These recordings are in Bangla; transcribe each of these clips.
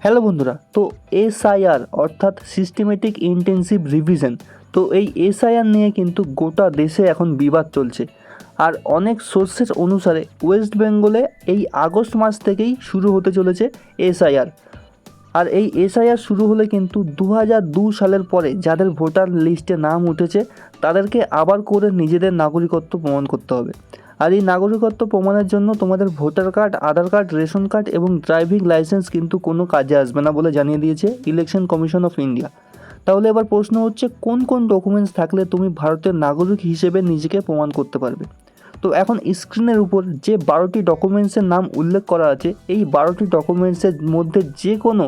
হ্যালো বন্ধুরা, তো এসআইআর অর্থাৎ সিস্টেমেটিক ইন্টেন্সিভ রিভিশন, তো এই এসআইআর নিয়ে কিন্তু গোটা দেশে এখন বিবাদ চলছে। আর অনেক সোর্সেস অনুসারে ওয়েস্ট বেঙ্গলে এই আগস্ট মাস থেকেই শুরু হতে চলেছে এসআইআর। আর এই এসআইআর শুরু হলে কিন্তু 2002 সালের পরে যাদের ভোটার লিস্টে নাম উঠেছে তাদেরকে আবার করে নিজেদের নাগরিকত্ব প্রমাণ করতে হবে। আর এই নাগরিকত্ব প্রমাণের জন্য তোমাদের ভোটার কার্ড, আধার কার্ড, রেশন কার্ড এবং ড্রাইভিং লাইসেন্স কিন্তু কোনো কাজে আসবে না বলে জানিয়ে দিয়েছে ইলেকশন কমিশন অফ ইন্ডিয়া। তাহলে এবার প্রশ্ন হচ্ছে, কোন কোন ডকুমেন্টস থাকলে তুমি ভারতের নাগরিক হিসেবে নিজেকে প্রমাণ করতে পারবে? তো এখন স্ক্রিনের উপর যে 12টি ডকুমেন্টসের নাম উল্লেখ করা আছে, এই 12টি ডকুমেন্টসের মধ্যে যে কোনো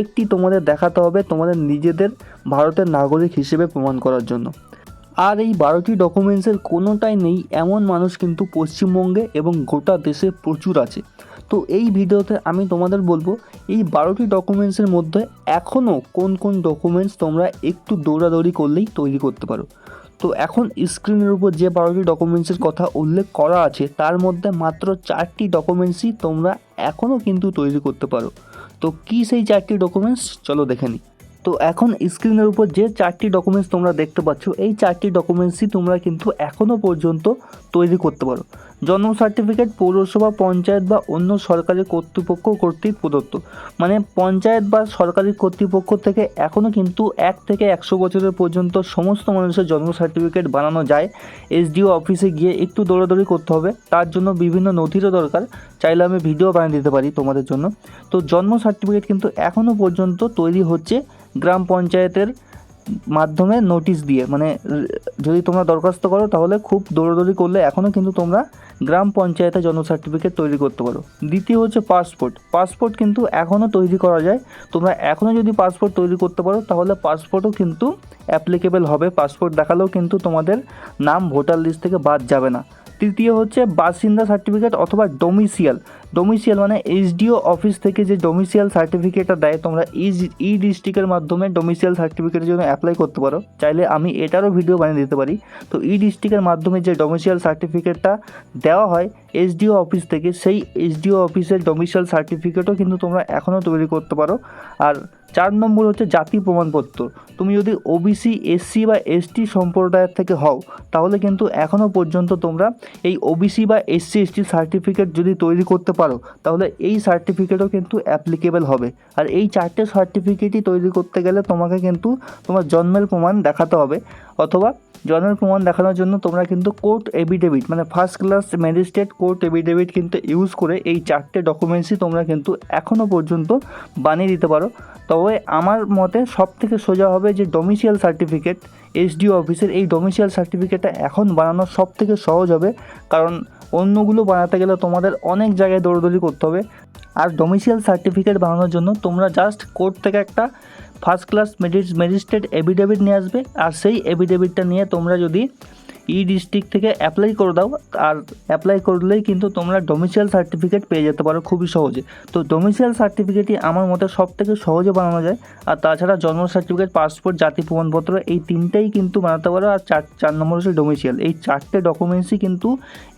একটি তোমাদের দেখাতে হবে তোমাদের নিজেদের ভারতের নাগরিক হিসেবে প্রমাণ করার জন্য। আর এই 12টি ডকুমেন্টসের কোনোটাই নেই এমন মানুষ কিন্তু পশ্চিমবঙ্গে এবং গোটা দেশে প্রচুর আছে। তো এই ভিডিওতে আমি তোমাদের বলবো এই 12টি ডকুমেন্টসের মধ্যে এখনও কোন কোন ডকুমেন্টস তোমরা একটু দৌড়াদৌড়ি করলেই তৈরি করতে পারো। তো এখন স্ক্রিনের উপর যে 12টি ডকুমেন্টসের কথা উল্লেখ করা আছে তার মধ্যে মাত্র 4টি ডকুমেন্টসই তোমরা এখনও কিন্তু তৈরি করতে পারো। তো কী সেই 4টি ডকুমেন্টস, চলো দেখে নিই। তো এখন স্ক্রিনের উপর যে 4টি ডকুমেন্টস তোমরা দেখতে পাচ্ছ, এই 4টি ডকুমেন্টসই তোমরা কিন্তু এখনও পর্যন্ত তৈরি করতে পারো। জন্ম সার্টিফিকেট পৌরসভা, পঞ্চায়েত বা অন্য সরকারি কর্তৃপক্ষ কর্তৃক প্রদত্ত, মানে পঞ্চায়েত বা সরকারি কর্তৃপক্ষ থেকে এখনও কিন্তু 1 থেকে 100 বছরের পর্যন্ত সমস্ত মানুষের জন্ম সার্টিফিকেট বানানো যায়। এসডিও অফিসে গিয়ে একটু দৌড়াদৌড়ি করতে হবে, তার জন্য বিভিন্ন নথিরও দরকার, চাইলে আমি ভিডিও বানিয়ে দিতে পারি তোমাদের জন্য। তো জন্ম সার্টিফিকেট কিন্তু এখনও পর্যন্ত তৈরি হচ্ছে গ্রাম পঞ্চায়েতের মাধ্যমে নোটিশ দিয়ে, মানে যদি তোমরা দরখাস্ত করো তাহলে খুব দৌড়াদৌড়ি করলে এখনও কিন্তু তোমরা গ্রাম পঞ্চায়েতে জন্ম সার্টিফিকেট তৈরি করতে পারো। দ্বিতীয় হচ্ছে পাসপোর্ট কিন্তু এখনও তৈরি করা যায়। তোমরা এখনও যদি পাসপোর্ট তৈরি করতে পারো তাহলে পাসপোর্টও কিন্তু অ্যাপ্লিকেবল হবে, পাসপোর্ট দেখালেও কিন্তু তোমাদের নাম ভোটার লিস্ট থেকে বাদ যাবে না। তৃতীয় হচ্ছে বাসিন্দা সার্টিফিকেট অথবা ডোমিসিয়াল মানে এসডিও অফিস থেকে যে ডোমিসিয়াল সার্টিফিকেটটা দেয়, তোমরা ই ডিস্ট্রিক্টের মাধ্যমে ডোমিসিয়াল সার্টিফিকেটের জন্য অ্যাপ্লাই করতে পারো, চাইলে আমি এটারও ভিডিও বানিয়ে দিতে পারি। তো ই ডিস্ট্রিক্টের মাধ্যমে যে ডোমিসিয়াল সার্টিফিকেটটা দেওয়া হয় এসডিও অফিস থেকে, সেই এসডিও অফিসের ডোমিসিয়াল সার্টিফিকেটও কিন্তু তোমরা এখনও তৈরি করতে পারো। আর 4 নম্বর হচ্ছে জাতি প্রমাণপত্র। তুমি যদি ওবিসি, এসসি বা এসটি সম্প্রদায়ের থেকে হও তাহলে কিন্তু এখনও পর্যন্ত তোমরা এই ওবিসি বা এসসি এসটি সার্টিফিকেট যদি তৈরি করতে পারো তাহলে এই সার্টিফিকেটও কিন্তু অ্যাপ্লিকেবল হবে। আর এই 4টে সার্টিফিকেটই তৈরি করতে গেলে তোমাকে কিন্তু তোমার জন্মের প্রমাণ দেখাতে হবে, অথবা জন্মের প্রমাণ দেখানোর জন্য তোমরা কিন্তু কোর্ট এফিডেভিট, মানে first class magistrate court affidavit কিন্তু ইউজ করে এই 4টে ডকুমেন্টসই তোমরা কিন্তু এখনও পর্যন্ত বানিয়ে দিতে পারো। তবে আমার মতে সব থেকে সোজা হবে যে ডোমিসিয়াল সার্টিফিকেট এসডিও অফিসের, এই ডোমিসিয়াল সার্টিফিকেটটা এখন বানানো সব থেকে সহজ হবে, কারণ অন্যগুলো বানাতে গেলে তোমাদের অনেক জায়গায় দৌড়দৌড়ি করতে হবে। আর ডোমিসিয়াল সার্টিফিকেট বানানোর জন্য তোমরা জাস্ট কোর্ট থেকে একটা ফার্স্ট ক্লাস ম্যাজিস্ট্রেট এফিডেভিট নিয়ে আসবে, আর সেই এফিডেভিটটা নিয়ে তোমরা যদি ই ডিস্ট্রিক্ট থেকে অ্যাপ্লাই করে দাও, আর অ্যাপ্লাই করলেই কিন্তু তোমরা ডোমিসিয়াল সার্টিফিকেট পেয়ে যেতে পারো খুবই সহজে। তো ডোমিসিয়াল সার্টিফিকেটই আমার মতে সব থেকে সহজে বানানো যায়। আর তাছাড়া জন্ম সার্টিফিকেট, পাসপোর্ট, জাতি প্রমাণপত্র, এই 3টেই কিন্তু বানাতে পারো। আর 4 নম্বর হচ্ছে ডোমিসিয়াল। এই 4টে ডকুমেন্টসই কিন্তু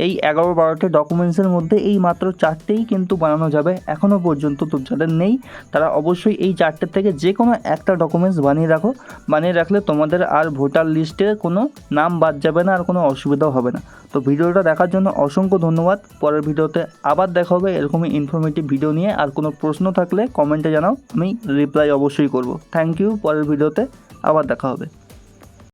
এই 11-12টে ডকুমেন্টসের মধ্যে এই মাত্র 4টেই কিন্তু বানানো যাবে এখনও পর্যন্ত। তো যাদের নেই তারা অবশ্যই এই 4টের থেকে যে কোনো একটা ডকুমেন্টস বানিয়ে রাখো, বানিয়ে রাখলে তোমাদের আর ভোটার লিস্টে কোনো নাম বাদ যাবে না, আর কোনো অসুবিধাও হবে না। তো ভিডিওটা দেখার জন্য অসংখ্য ধন্যবাদ। পরের ভিডিওতে আবার দেখা হবে এরকমই ইনফরমেটিভ ভিডিও নিয়ে। আর কোনো প্রশ্ন থাকলে কমেন্টে জানাও, আমি রিপ্লাই অবশ্যই করব। Thank you. পরের ভিডিওতে আবার দেখা হবে।